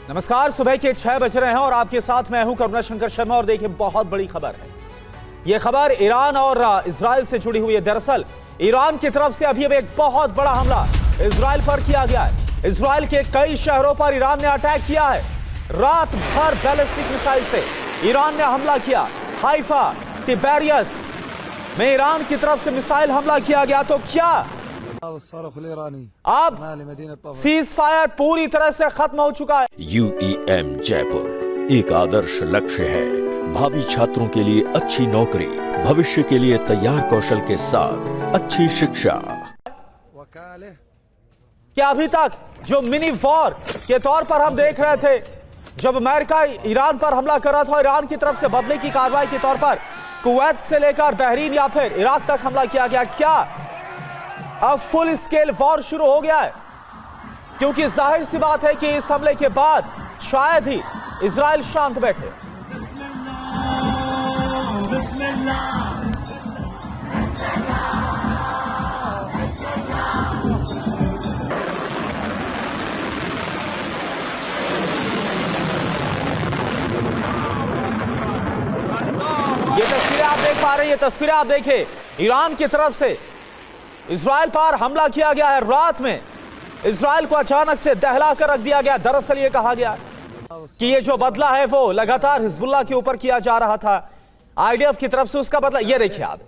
नमस्कार, सुबह के 6 बज रहे हैं और आपके साथ मैं हूं करुणा शंकर शर्मा। और देखिए, बहुत बड़ी खबर है। यह खबर ईरान और इजराइल से जुड़ी हुई है। दरअसल ईरान की तरफ से अभी एक बहुत बड़ा हमला इजराइल पर किया गया है। इजराइल के कई शहरों पर ईरान ने अटैक किया है। रात भर बैलिस्टिक मिसाइल से ईरान ने हमला किया। हाइफा, तिबेरियस में ईरान की तरफ से मिसाइल हमला किया गया। तो क्या अब सीज फायर पूरी तरह से खत्म हो चुका है? UEM जयपुर एक आदर्श लक्ष्य है। भावी छात्रों के लिए अच्छी नौकरी, भविष्य के लिए तैयार कौशल के साथ अच्छी शिक्षा। क्या अभी तक जो मिनी वॉर के तौर पर हम देख रहे थे, जब अमेरिका ईरान पर हमला कर रहा था, ईरान की तरफ से बदले की कार्रवाई के तौर पर कुवैत से लेकर बहरीन या फिर इराक तक हमला किया गया, क्या अब फुल स्केल वॉर शुरू हो गया है? क्योंकि जाहिर सी बात है कि इस हमले के बाद शायद ही इजराइल शांत बैठे। ये तस्वीरें आप देख पा रहे हैं, ये तस्वीरें आप देखें, ईरान की तरफ से इजराइल पर हमला किया गया है। रात में इजराइल को अचानक से दहला कर रख दिया गया। दरअसल ये कहा गया कि ये जो बदला है वो लगातार हिजबुल्लाह के ऊपर किया जा रहा था, IDF की तरफ से उसका बदला। ये देखिए आप,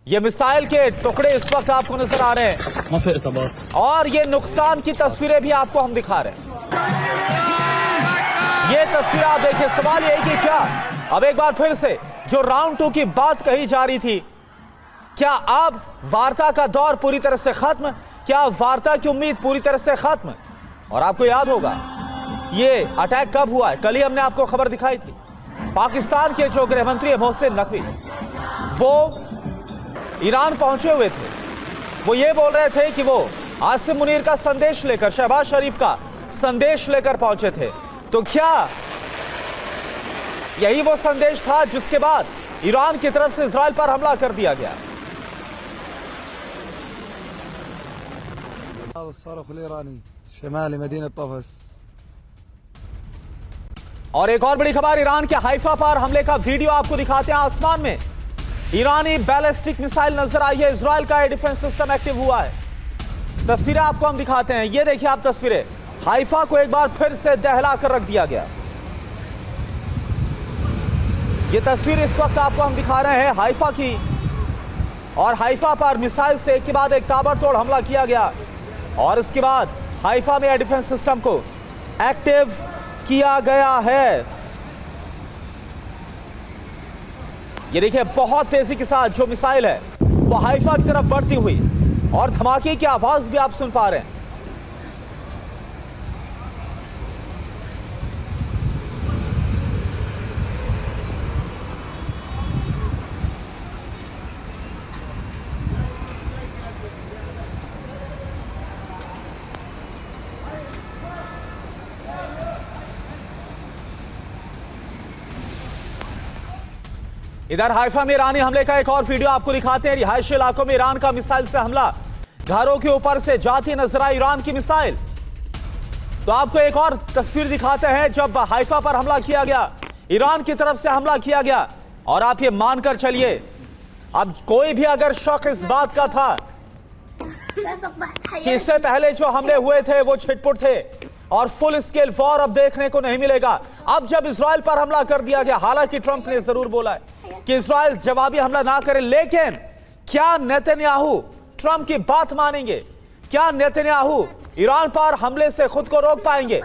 ये मिसाइल के टुकड़े इस वक्त आपको नजर आ रहे हैं और ये नुकसान की तस्वीरें भी आपको हम दिखा रहे हैं। ये तस्वीर आप देखिए। सवाल यही कि क्या अब एक बार फिर से जो राउंड 2 की बात कही जा रही थी, क्या अब वार्ता का दौर पूरी तरह से खत्म? क्या वार्ता की उम्मीद पूरी तरह से खत्म? और आपको याद होगा ये अटैक कब हुआ है? कल ही हमने आपको खबर दिखाई थी। पाकिस्तान के जो गृह मंत्री मोहसिन नकवी, वो ईरान पहुंचे हुए थे। वो ये बोल रहे थे कि वो आसिम मुनीर का संदेश लेकर, शहबाज शरीफ का संदेश लेकर पहुंचे थे। तो क्या यही वो संदेश था जिसके बाद ईरान की तरफ से इजराइल पर हमला कर दिया गया? और एक और बड़ी खबर, ईरान के हाइफा पर हमले का वीडियो आपको दिखाते हैं। आसमान में ईरानी बैलिस्टिक मिसाइल नजर आई है। इजराइल का एयर डिफेंस सिस्टम एक्टिव हुआ है। तस्वीरें आपको हम दिखाते हैं। ये देखिए आप तस्वीरें, हाइफा को एक बार फिर से दहला कर रख दिया गया। ये तस्वीर इस वक्त आपको हम दिखा रहे हैं हाइफा की, और हाइफा पर मिसाइल से एक के बाद एक ताबड़तोड़ हमला किया गया और इसके बाद हाइफा में एयर डिफेंस सिस्टम को एक्टिव किया गया है। ये देखिए, बहुत तेजी के साथ जो मिसाइल है वो हाइफा की तरफ बढ़ती हुई, और धमाके की आवाज भी आप सुन पा रहे हैं। इधर हाइफा में ईरानी हमले का एक और वीडियो आपको दिखाते हैं। रिहायशी इलाकों में ईरान का मिसाइल से हमला, घरों के ऊपर से जाती नजर आई ईरान की मिसाइल। तो आपको एक और तस्वीर दिखाते हैं जब हाइफा पर हमला किया गया, ईरान की तरफ से हमला किया गया। और आप ये मानकर चलिए, अब कोई भी अगर शक इस बात का था कि इससे पहले जो हमले हुए थे वो छिटपुट थे और फुल स्केल वॉर अब देखने को नहीं मिलेगा। अब जब इजराइल पर हमला कर दिया गया, हालांकि ट्रंप ने जरूर बोला है कि इजराइल जवाबी हमला ना करे, लेकिन क्या नेतन्याहू ट्रंप की बात मानेंगे? क्या नेतन्याहू ईरान पर हमले से खुद को रोक पाएंगे?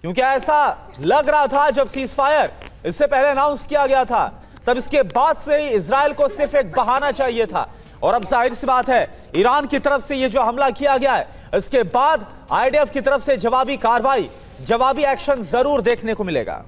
क्योंकि ऐसा लग रहा था जब सीज फायर इससे पहले अनाउंस किया गया था, तब इसके बाद से ही इजराइल को सिर्फ एक बहाना चाहिए था। और अब जाहिर सी बात है, ईरान की तरफ से ये जो हमला किया गया है, इसके बाद IDF की तरफ से जवाबी कार्रवाई, जवाबी एक्शन जरूर देखने को मिलेगा।